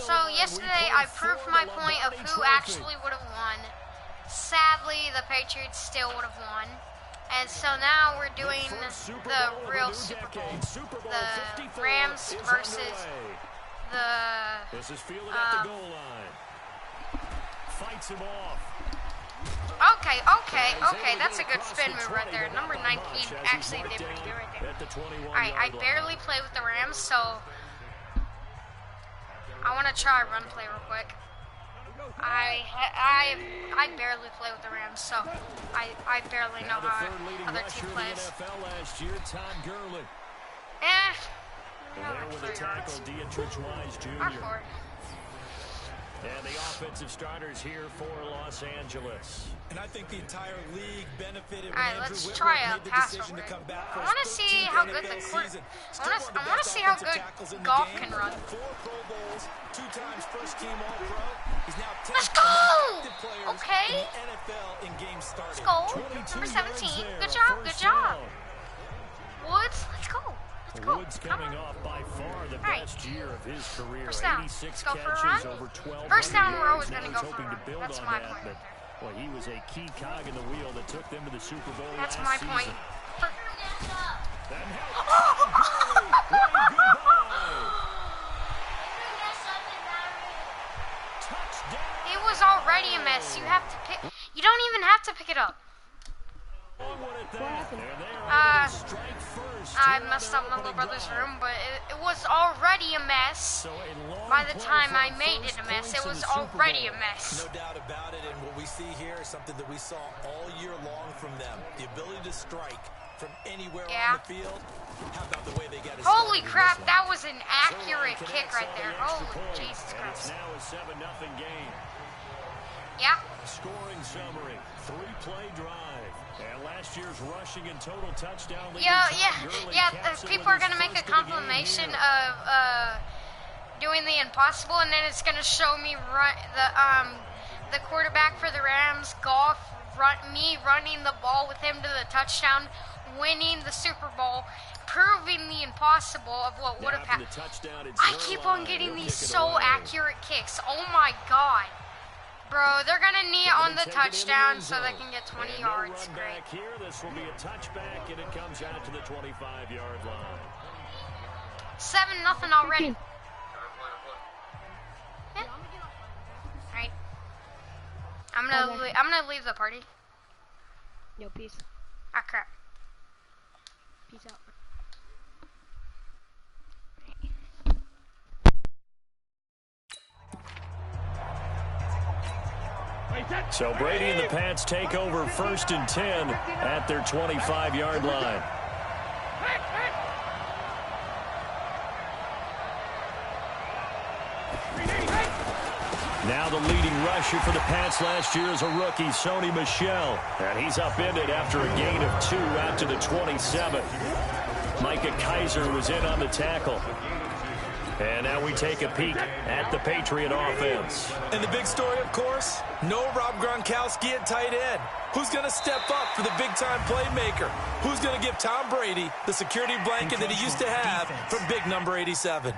So yesterday I proved my point of who actually would have won. Sadly, the Patriots still would have won. And so now we're doing the real Super Bowl. The Rams versus the This is fielded at the goal line. Fights him off. Okay, that's a good spin move right there. Number 19 actually did pretty good right there. Alright, I barely play with the Rams, so I want to try run play real quick. I barely play with the Rams, so I barely know how other team plays. R4. And the offensive starters here for Los Angeles. And I think the entire league benefited when Alright, let's try a pass over. I want to see how good the court. I want to see how good Golf can run. 4 Pro Bowls, 2 times first team All-Pro. He's now 10 Let's go! players Okay. in the NFL in games started. Let's go. Number 17. Good job. Good job. Woods, let's go. Let's go. Woods coming off by far the best year of his career. First down. 86 Let's go for a catches, run. over 12. First down, we're always going to go for a hoping run. to build That's on my that, point right but there. he was a key cog in the wheel that took them to the Super Bowl That's last my season. point. It was already a mess. You have to pick. You don't even have to pick it up. I messed up my little brother's room, but it was already a mess. By the time I made it a mess, it was already a mess. No doubt about it, and what we see here is something that we saw all year long from them. The ability to strike from anywhere on the field. How about the way they got it? Holy crap, that was an accurate kick right there. Holy Jesus Christ. Now a 7-0 game. Yeah. Scoring summary, 3-play drive. And last year's rushing and total touchdown leader. Yeah. People are gonna make a compilation of doing the impossible, and then it's gonna show me the quarterback for the Rams, Golf, me running the ball with him to the touchdown, winning the Super Bowl, proving the impossible of what would have happened. I keep on getting these so accurate kicks. Oh my God. Bro, they're going to knee on the touchdown so they can get 20 yards. Great. Here, this will be a touchback, and it comes out to the 25-yard line. 7-0 already. Yeah. All right. I'm gonna leave the party. Yo, peace. Ah, crap. Peace out. So Brady and the Pats take over 1st and 10 at their 25-yard line. Now the leading rusher for the Pats last year is a rookie, Sony Michel. And he's upended after a gain of 2 out to the 27. Micah Kaiser was in on the tackle. And now we take a peek at the Patriot offense. And the big story, of course, no Rob Gronkowski at tight end. Who's going to step up for the big-time playmaker? Who's going to give Tom Brady the security blanket that he used to have from big number 87?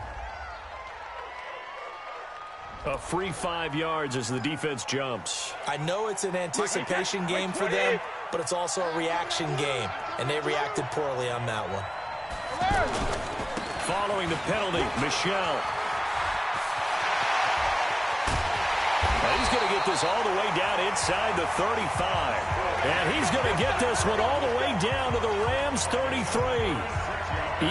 A free 5 yards as the defense jumps. I know it's an anticipation game for them, but it's also a reaction game, and they reacted poorly on that one. Following the penalty, Michel. He's going to get this all the way down inside the 35. And he's going to get this one all the way down to the Rams 33.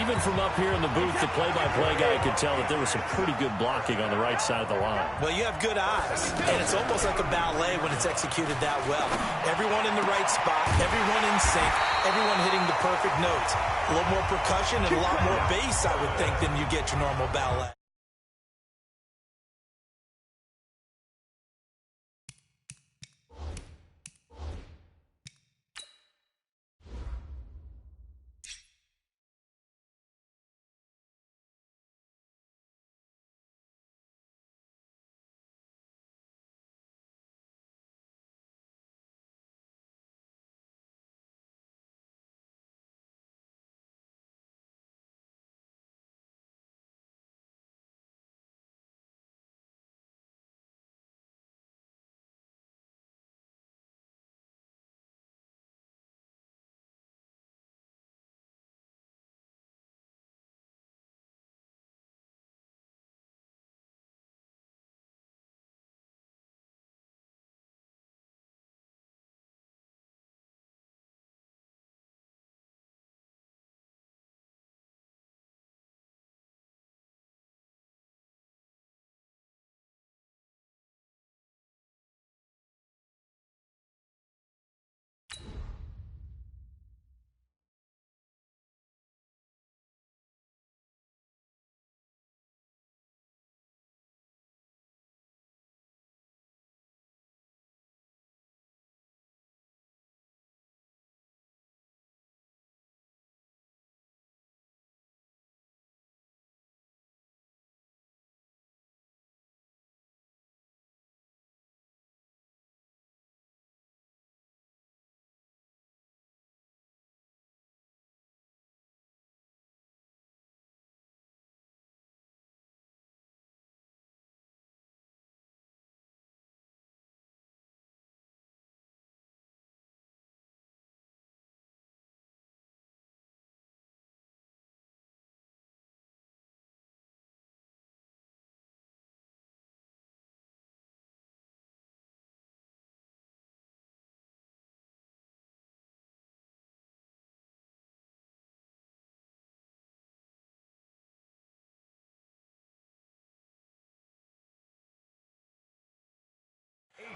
Even from up here in the booth, the play-by-play guy could tell that there was some pretty good blocking on the right side of the line. Well, you have good eyes, and it's almost like a ballet when it's executed that well. Everyone in the right spot, everyone in sync, everyone hitting the perfect notes. A little more percussion and a lot more bass, I would think, than you get your normal ballet.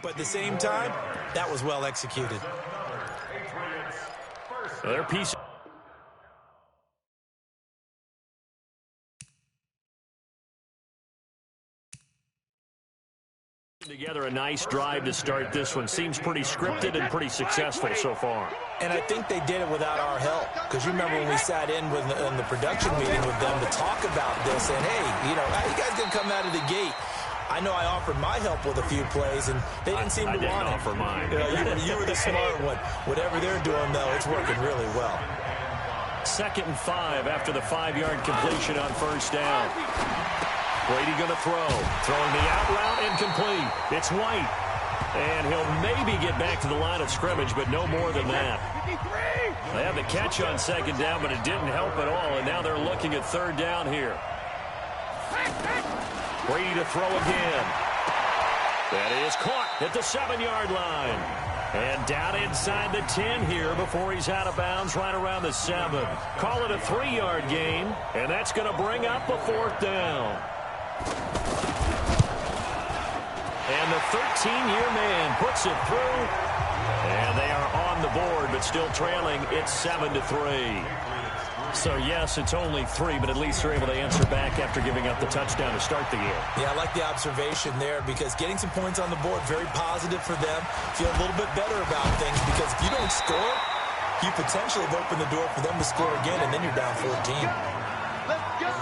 But at the same time, that was well executed. Their piece. Together a nice drive to start this one. Seems pretty scripted and pretty successful so far. And I think they did it without our help. Because you remember when we sat in the production meeting with them to talk about this. And, hey, you know, how you guys going to come out of the gate? I know I offered my help with a few plays, and they didn't seem to want it. I didn't offer mine. You were the smart one. Whatever they're doing, though, it's working really well. 2nd and 5 after the 5-yard completion on first down. Brady going to throw. Throwing the out route, incomplete. It's White. And he'll maybe get back to the line of scrimmage, but no more than that. They have the catch on 2nd down, but it didn't help at all, and now they're looking at 3rd down here. Brady to throw again. That is caught at the 7-yard line. And down inside the 10 here before he's out of bounds right around the 7. Call it a 3-yard gain, and that's going to bring up a 4th down. And the 13-year man puts it through. And they are on the board, but still trailing. It's 7-3. So, yes, it's only 3, but at least they're able to answer back after giving up the touchdown to start the year. Yeah, I like the observation there because getting some points on the board, very positive for them. Feel a little bit better about things because if you don't score, you potentially have opened the door for them to score again, and then you're down 14. Let's go!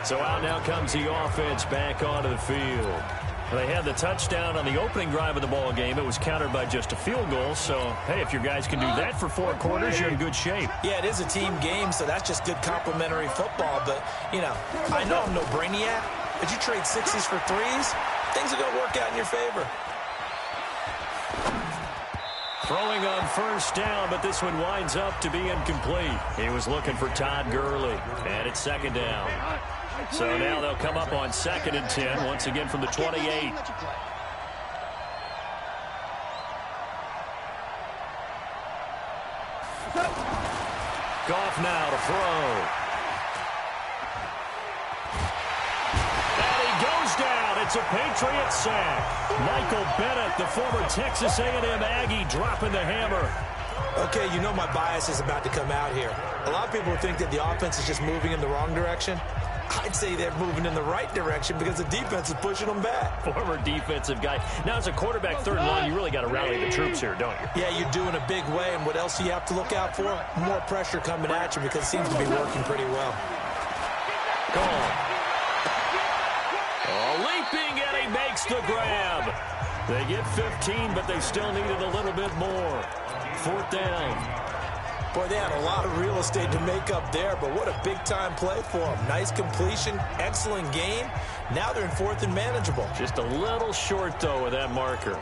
So out now comes the offense back onto the field. They had the touchdown on the opening drive of the ball game. It was countered by just a field goal. So, hey, if your guys can do that for 4 quarters, you're in good shape. Yeah, it is a team game, so that's just good complimentary football. But, you know, I know I'm no brainiac, but you trade 6s for 3s, things are going to work out in your favor. Throwing on first down, but this one winds up to be incomplete. He was looking for Todd Gurley, and it's 2nd down. So now they'll come up on 2nd and 10, once again from the 28. Goff now to throw. And he goes down. It's a Patriot sack. Michael Bennett, the former Texas A&M Aggie, dropping the hammer. Okay, you know my bias is about to come out here. A lot of people think that the offense is just moving in the wrong direction. I'd say they're moving in the right direction because the defense is pushing them back. Former defensive guy. Now, as a quarterback 3rd and long, you really got to rally the troops here, don't you? Yeah, you do in a big way. And what else do you have to look out for? More pressure coming at you because it seems to be working pretty well. Gone. Oh, leaping, and he makes the grab. They get 15, but they still needed a little bit more. 4th down. Boy, they had a lot of real estate to make up there, but what a big-time play for them. Nice completion, excellent game. Now they're in 4th and manageable. Just a little short, though, with that marker.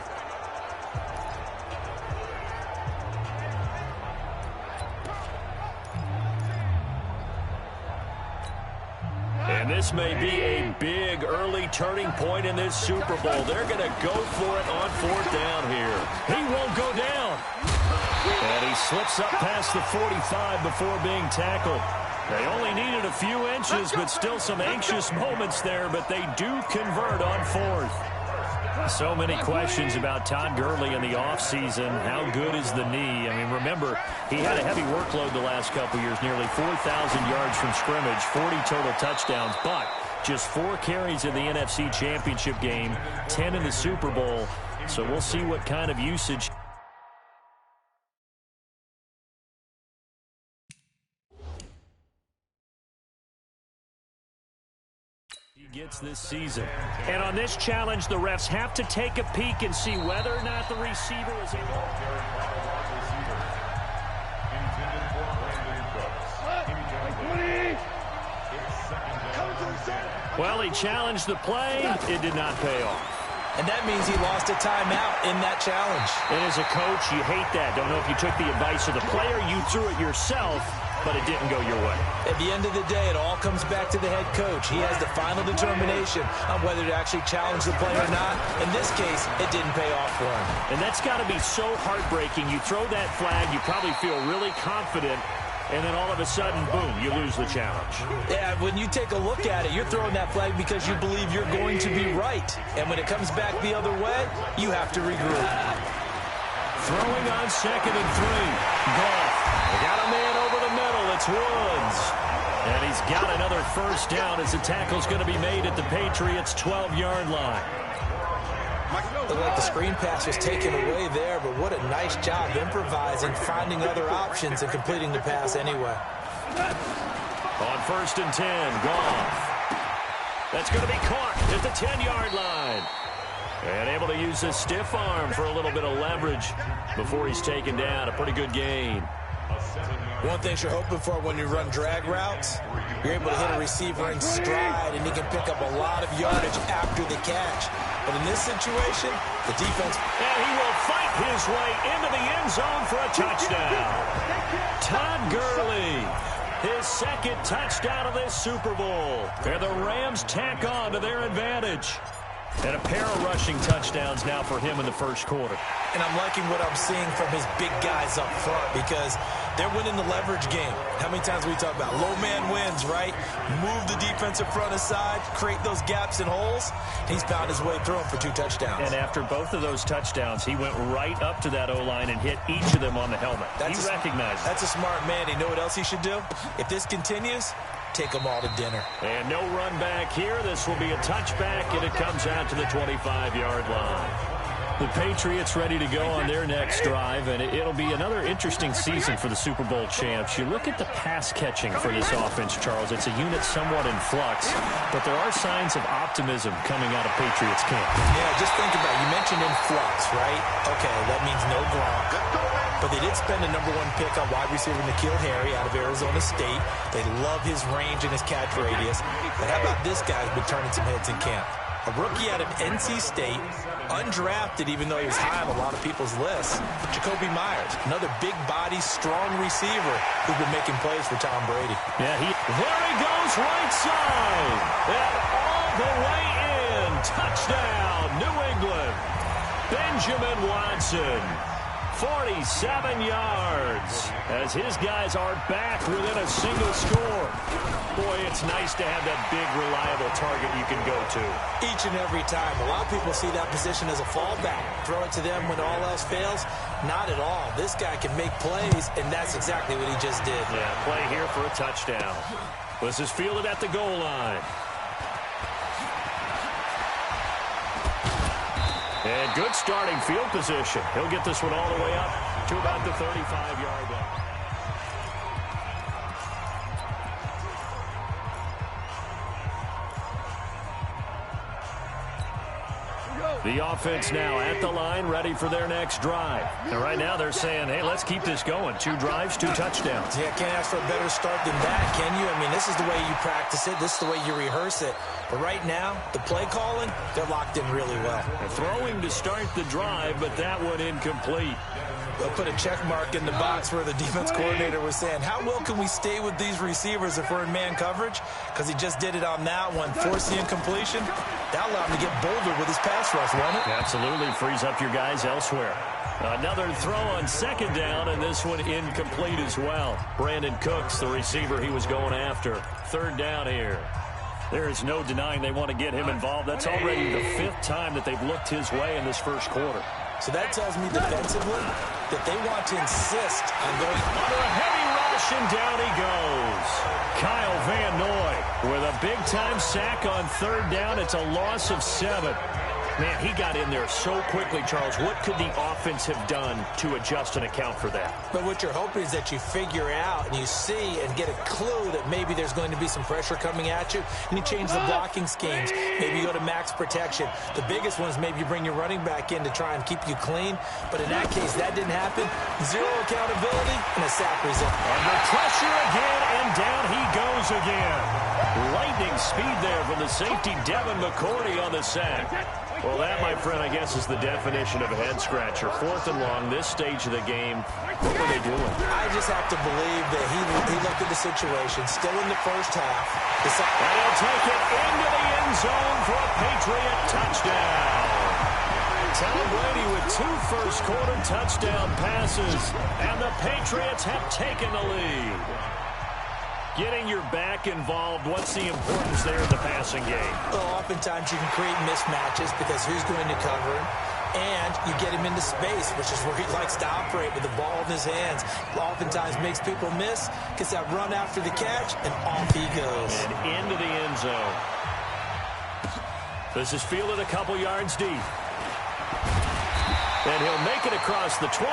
And this may be a big early turning point in this Super Bowl. They're going to go for it on 4th down here. He won't go down. And he slips up past the 45 before being tackled. They only needed a few inches, but still some anxious moments there, but they do convert on 4th. So many questions about Todd Gurley in the offseason. How good is the knee? I mean, remember, he had a heavy workload the last couple years, nearly 4,000 yards from scrimmage, 40 total touchdowns, but just 4 carries in the NFC Championship game, 10 in the Super Bowl. So we'll see what kind of usage gets this season. And on this challenge, the refs have to take a peek and see whether or not the receiver is able. Well, he challenged the play. It did not pay off. And that means he lost a timeout in that challenge. And as a coach, you hate that. Don't know if you took the advice of the player, you threw it yourself, but it didn't go your way. At the end of the day, it all comes back to the head coach. He has the final determination on whether to actually challenge the play or not. In this case, it didn't pay off for him. And that's got to be so heartbreaking. You throw that flag, you probably feel really confident, and then all of a sudden, boom, you lose the challenge. Yeah, when you take a look at it, you're throwing that flag because you believe you're going to be right. And when it comes back the other way, you have to regroup. Throwing on 2nd and 3. Goff. They got a man over the middle. It's Woods. And he's got another first down as the tackle's going to be made at the Patriots' 12-yard line. Looked like the screen pass was taken away there, but what a nice job improvising, finding other options, and completing the pass anyway. On 1st and 10, Goff. That's going to be caught at the 10-yard line. And able to use his stiff arm for a little bit of leverage before he's taken down. A pretty good gain. One thing you're hoping for when you run drag routes, you're able to hit a receiver in stride, and he can pick up a lot of yardage after the catch. But in this situation, the defense... And he will fight his way into the end zone for a touchdown. Todd Gurley, his 2nd touchdown of this Super Bowl. And the Rams tack on to their advantage. And a pair of rushing touchdowns now for him in the first quarter. And I'm liking what I'm seeing from his big guys up front because they're winning the leverage game. How many times we talk about low man wins, right? Move the defensive front aside, create those gaps and holes. He's found his way through them for 2 touchdowns. And after both of those touchdowns, he went right up to that O-line and hit each of them on the helmet. He recognized it. That's a smart man. You know what else he should do? If this continues, take them all to dinner. And no run back here. This will be a touchback, and it comes out to the 25-yard line. The Patriots ready to go on their next drive, and it'll be another interesting season for the Super Bowl champs. You look at the pass catching for this offense, Charles. It's a unit somewhat in flux, but there are signs of optimism coming out of Patriots camp. Yeah, just think about it. You mentioned in flux, right? Okay, that means no Gronk. But they did spend a #1 pick on wide receiver N'Keal Harry out of Arizona State. They love his range and his catch radius. But how about this guy's been turning some heads in camp? A rookie out of NC State, undrafted even though he was high on a lot of people's lists. Jacoby Myers, another big body, strong receiver who's been making plays for Tom Brady. Yeah, there he goes right side. And all the way in. Touchdown, New England. Benjamin Watson. 47 yards as his guys are back within a single score. Boy, it's nice to have that big, reliable target you can go to. Each and every time. A lot of people see that position as a fallback. Throw it to them when all else fails. Not at all. This guy can make plays, and that's exactly what he just did. Yeah, play here for a touchdown. This is fielded at the goal line. And good starting field position. He'll get this one all the way up to about the 35-yard line. The offense now at the line, ready for their next drive. And right now they're saying, hey, let's keep this going. 2 drives, 2 touchdowns. Yeah, can't ask for a better start than that, can you? I mean, this is the way you practice it. This is the way you rehearse it. But right now, the play calling, they're locked in really well. And throwing to start the drive, but that one incomplete. They'll put a check mark in the box where the defense coordinator was saying, how well can we stay with these receivers if we're in man coverage? Because he just did it on that one, forced the incompletion. That allowed him to get bolder with his pass rush, won't it? Absolutely, frees up your guys elsewhere. Another throw on 2nd down, and this one incomplete as well. Brandon Cooks, the receiver he was going after. 3rd down here. There is no denying they want to get him involved. That's already the 5th time that they've looked his way in this first quarter. So that tells me defensively that they want to insist on going under a heavy rush, and down he goes. Kyle Van Noy with a big-time sack on 3rd down. It's a loss of 7. Man, he got in there so quickly, Charles. What could the offense have done to adjust and account for that? But what you're hoping is that you figure out and you see and get a clue that maybe there's going to be some pressure coming at you, and you change the blocking schemes. Maybe you go to max protection. The biggest one is maybe you bring your running back in to try and keep you clean. But in that case, that didn't happen. 0 accountability and a sack result. Under pressure again, and down he goes again. Lightning speed there from the safety, Devin McCourty, on the sack. Well, that, my friend, I guess is the definition of a head-scratcher. 4th and long, this stage of the game. What were they doing? I just have to believe that he looked at the situation, still in the first half. And he'll take it into the end zone for a Patriot touchdown. Tom Brady with 2 first-quarter touchdown passes, and the Patriots have taken the lead. Getting your back involved, what's the importance there in the passing game? Well, oftentimes you can create mismatches because who's going to cover him? And you get him into space, which is where he likes to operate with the ball in his hands. Oftentimes makes people miss, gets that run after the catch, and off he goes. And into the end zone. This is fielded a couple yards deep. And he'll make it across the 20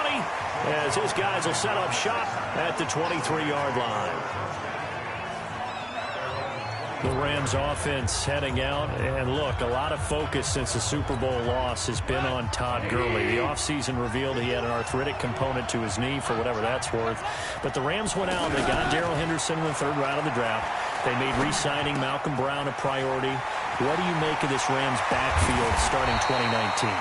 as his guys will set up shop at the 23-yard line. The Rams offense heading out, and look, a lot of focus since the Super Bowl loss has been on Todd Gurley. The offseason revealed he had an arthritic component to his knee, for whatever that's worth. But the Rams went out and they got Darrell Henderson in the 3rd round of the draft. They made re-signing Malcolm Brown a priority. What do you make of this Rams backfield starting 2019?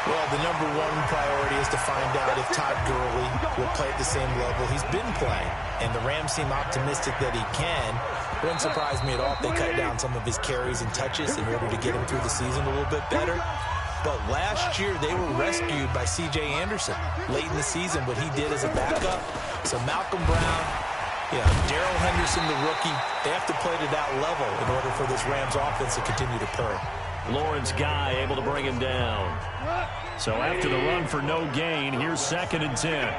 Well, the #1 priority is to find out if Todd Gurley will play at the same level he's been playing. And the Rams seem optimistic that he can. Wouldn't surprise me at all if they cut down some of his carries and touches in order to get him through the season a little bit better. But last year, they were rescued by C.J. Anderson late in the season, what he did as a backup. So Malcolm Brown, Darrell Henderson, the rookie, they have to play to that level in order for this Rams offense to continue to purr. Lawrence Guy able to bring him down. So after the run for no gain, here's 2nd and 10.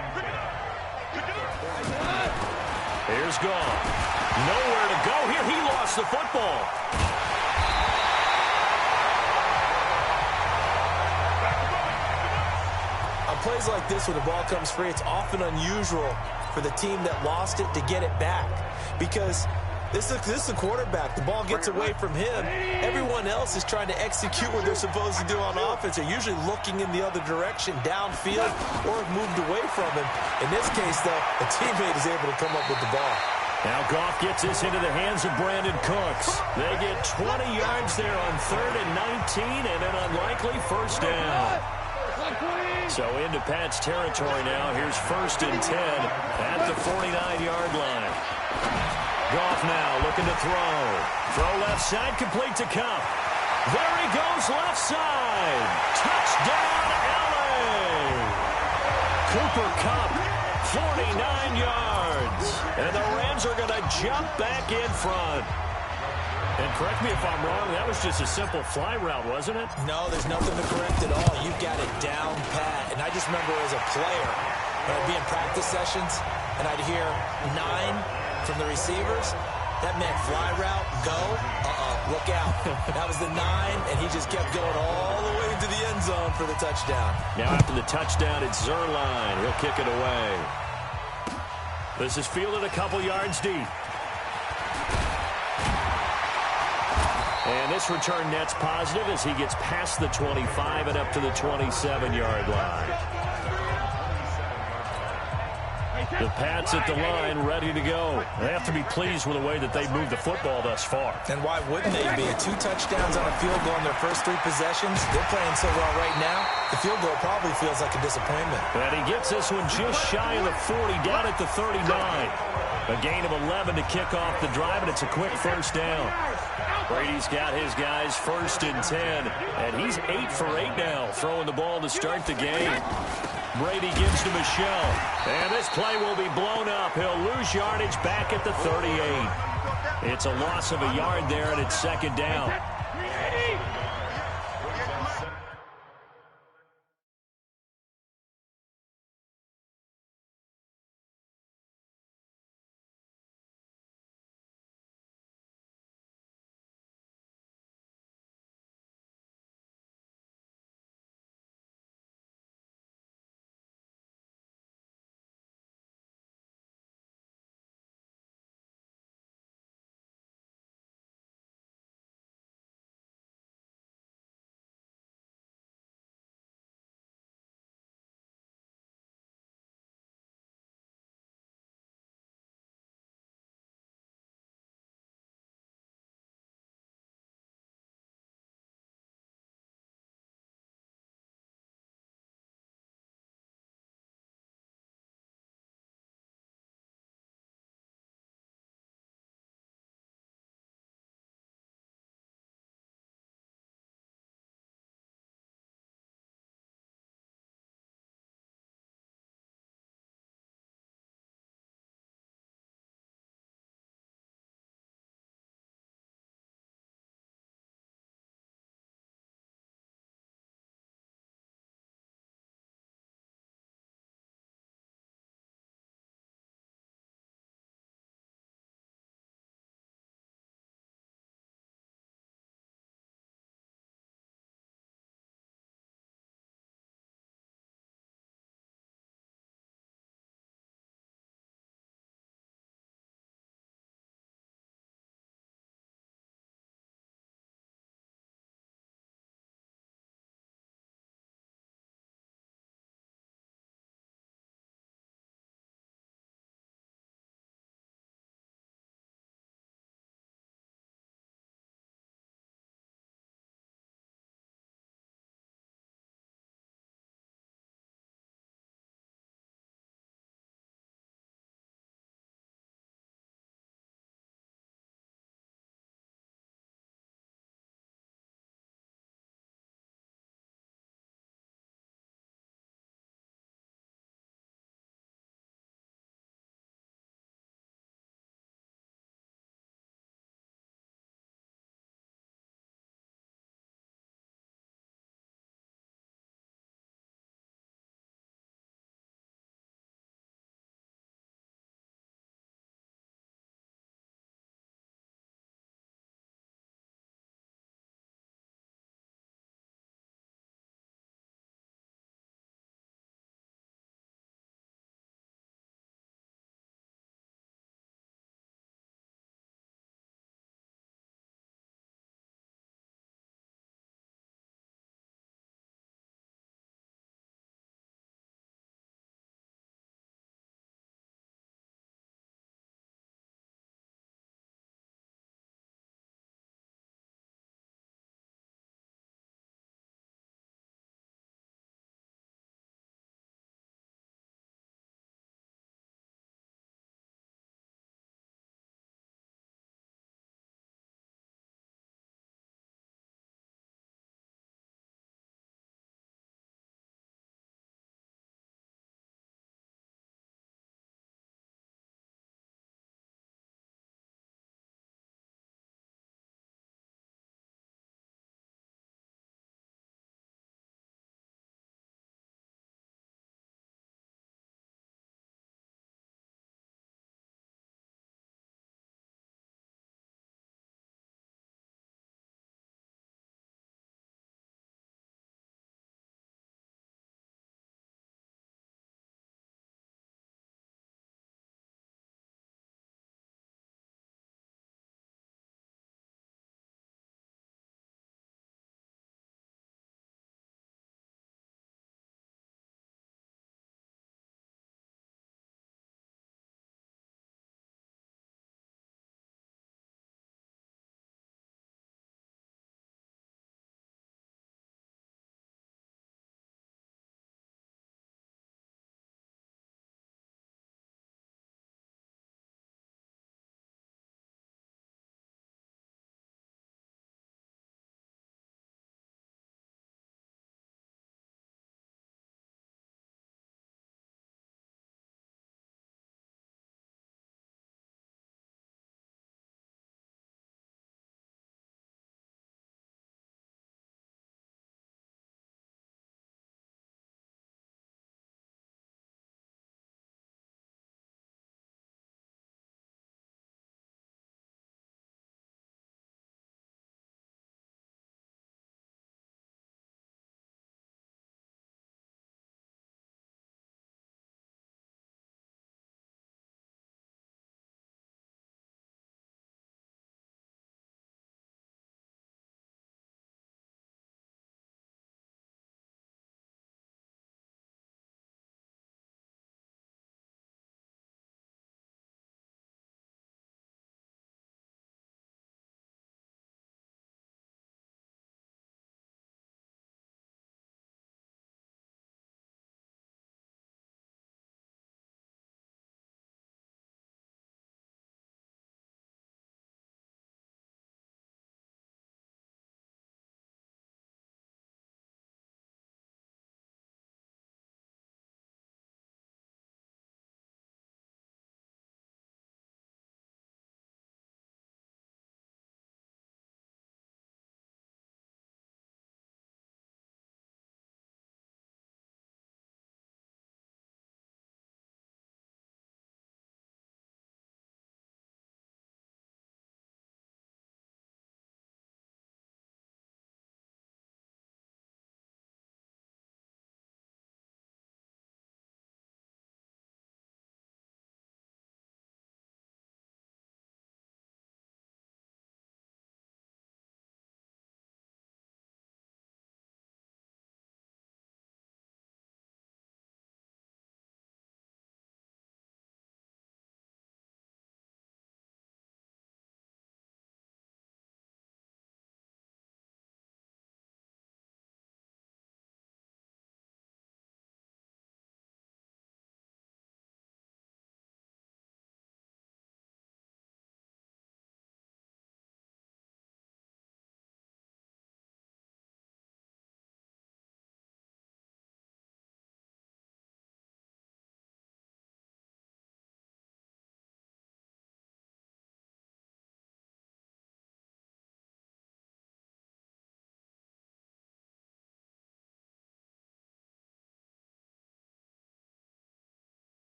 Here's Goff. Nowhere to go here. He lost the football. On plays like this, when the ball comes free, it's often unusual for the team that lost it to get it back. Because this is a quarterback. The ball gets away from him. Everyone else is trying to execute what they're supposed to do on offense. They're usually looking in the other direction, downfield, or have moved away from him. In this case, though, a teammate is able to come up with the ball. Now Goff gets this into the hands of Brandon Cooks. They get 20 yards there on 3rd and 19 and an unlikely first down. So into Pat's territory now. Here's 1st and 10 at the 49-yard line. Goff now looking to throw. Throw left side, complete to Kupp. There he goes left side. Touchdown, L.A. Cooper Kupp, 49 yards. And the Rams are going to jump back in front. And correct me if I'm wrong, that was just a simple fly route, wasn't it? No, there's nothing to correct at all. You've got it down pat. And I just remember as a player, when I'd be in practice sessions, and I'd hear 9 from the receivers, that meant fly route, go, look out. That was the 9, and he just kept going all the way into the end zone for the touchdown. Now after the touchdown, it's Zerline. He'll kick it away. This is fielded a couple yards deep. And this return net's positive as he gets past the 25 and up to the 27-yard line. The Pats at the line, ready to go. They have to be pleased with the way that they've moved the football thus far. And why wouldn't they be? 2 touchdowns on a field goal in their first 3 possessions. They're playing so well right now, the field goal probably feels like a disappointment. And he gets this one just shy of the 40, down at the 39. A gain of 11 to kick off the drive, and it's a quick first down. Brady's got his guys 1st and 10, and he's 8 for 8 now, throwing the ball to start the game. Brady gives to Michelle, and this play will be blown up. He'll lose yardage back at the 38. It's a loss of a yard there, and it's 2nd down.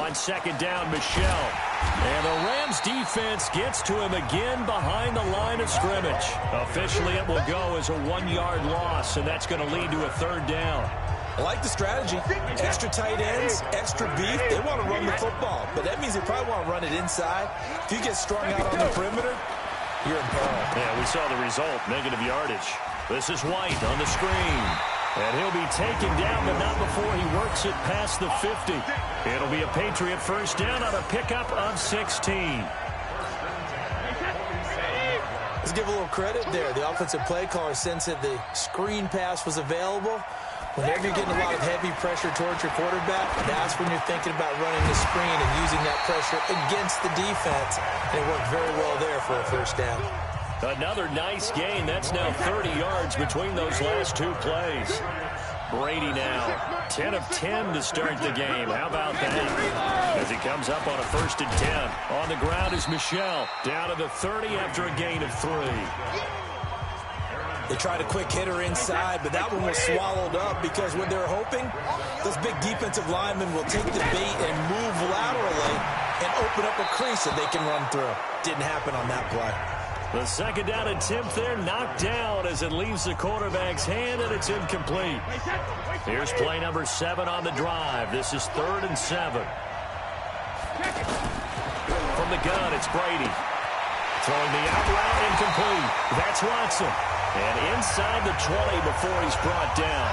on second down, Michelle. And the Rams defense gets to him again behind the line of scrimmage. Officially, it will go as a 1-yard loss, and that's going to lead to a third down. I like the strategy. Extra tight ends, extra beef. They want to run the football, but that means they probably want to run it inside. If you get strung out on the perimeter, you're in peril. Yeah, we saw the result, negative yardage. This is White on the screen. And he'll be taken down, but not before he works it past the 50. It'll be a Patriot first down on a pickup of 16. Let's give a little credit there. The offensive play caller sensed that the screen pass was available. Whenever you're getting a lot of heavy pressure towards your quarterback, that's when you're thinking about running the screen and using that pressure against the defense. And it worked very well there for a first down. Another nice gain. That's now 30 yards between those last two plays. Brady now 10 of 10 to start the game. How about that? As he comes up on a 1st and 10. On the ground is Michelle. Down to the 30 after a gain of 3. They tried a quick hitter inside, but that one was swallowed up because what they're hoping, those big defensive linemen will take the bait and move laterally and open up a crease that they can run through. Didn't happen on that play. The second down attempt there knocked down as it leaves the quarterback's hand, and it's incomplete. Here's play number 7 on the drive. This is 3rd and 7. From the gun, it's Brady. Throwing the out route, incomplete. That's Watson. And inside the 20 before he's brought down.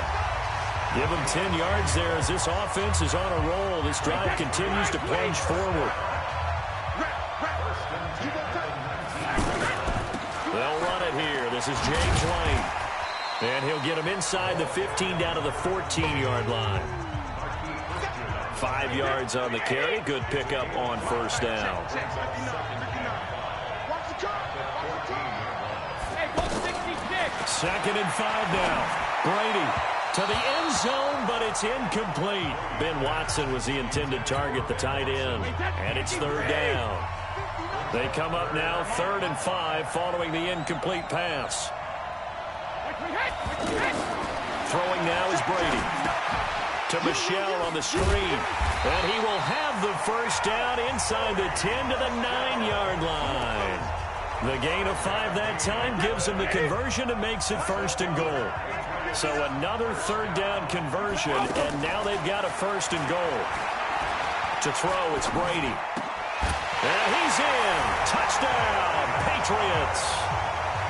Give him 10 yards there as this offense is on a roll. This drive continues to plunge forward. They'll run it here. This is James White. And he'll get him inside the 15 down to the 14-yard line. 5 yards on the carry. Good pickup on first down. Second and 5 now. Brady to the end zone, but it's incomplete. Ben Watson was the intended target, the tight end. And it's 3rd down. They come up now 3rd and 5 following the incomplete pass. Throwing now is Brady. To Michelle on the screen. And he will have the first down inside the 10 to the 9-yard line. The gain of 5 that time gives him the conversion and makes it 1st and goal. So another 3rd down conversion, and now they've got a 1st and goal. To throw, it's Brady. And he's in. Touchdown, Patriots.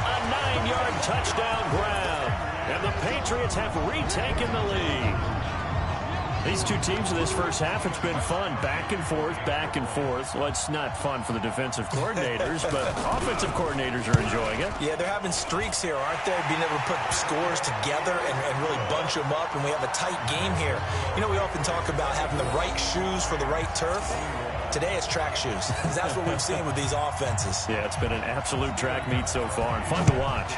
A 9-yard touchdown grab. And the Patriots have retaken the lead. These two teams in this first half, it's been fun. Back and forth, back and forth. Well, it's not fun for the defensive coordinators, but offensive coordinators are enjoying it. Yeah, they're having streaks here, aren't they? Being able to put scores together and really bunch them up, and we have a tight game here. You know, we often talk about having the right shoes for the right turf. Today it's track shoes. That's what we've seen with these offenses. Yeah, it's been an absolute track meet so far, and fun to watch.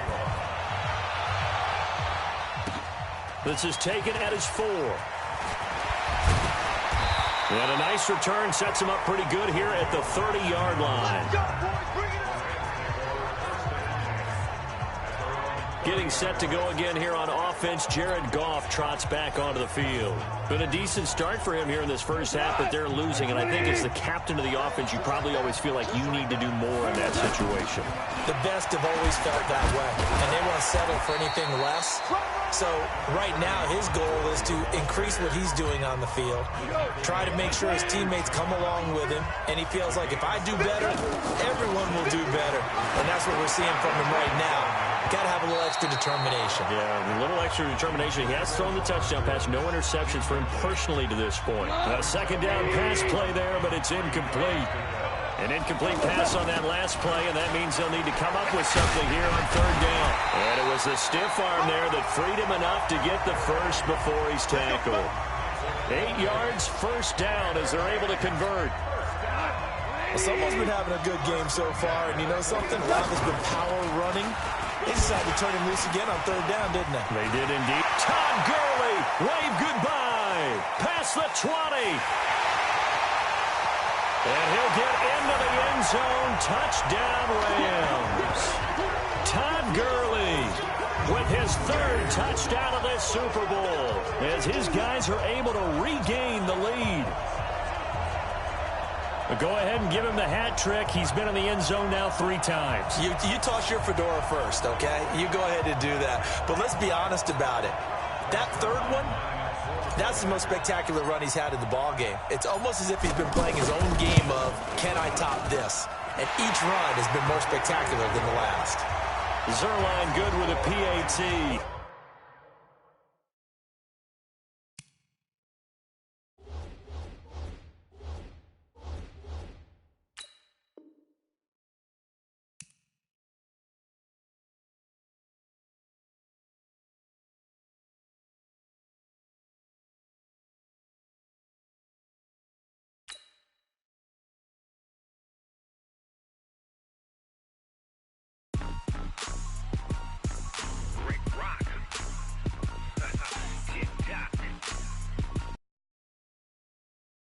This is taken at his 4. And a nice return sets him up pretty good here at the 30-yard line. Getting set to go again here on offense, Jared Goff trots back onto the field. Been a decent start for him here in this first half, but they're losing. And I think as the captain of the offense, you probably always feel like you need to do more in that situation. The best have always felt that way, and they won't settle for anything less. So right now his goal is to increase what he's doing on the field, try to make sure his teammates come along with him, and he feels like if I do better, everyone will do better. And that's what we're seeing from him right now. Got to have a little extra determination. Yeah, a little extra determination. He has thrown the touchdown pass. No interceptions for him personally to this point. A second down pass play there, but it's incomplete. An incomplete pass on that last play, and that means they'll need to come up with something here on 3rd down. And it was the stiff arm there that freed him enough to get the first before he's tackled. 8 yards, first down as they're able to convert. Well, someone's been having a good game so far, and you know something? A lot has been power running. They decided to turn him loose again on 3rd down, didn't they? They did indeed. Todd Gurley, wave goodbye. Past the 20. And he'll get into the end zone. Touchdown, Rams. Todd Gurley with his 3rd touchdown of this Super Bowl as his guys are able to regain the lead. Go ahead and give him the hat trick. He's been in the end zone now 3 times. You toss your fedora first, okay? You go ahead and do that. But let's be honest about it. That third one, that's the most spectacular run he's had in the ball game. It's almost as if he's been playing his own game of, can I top this? And each run has been more spectacular than the last. Zerline good with a PAT.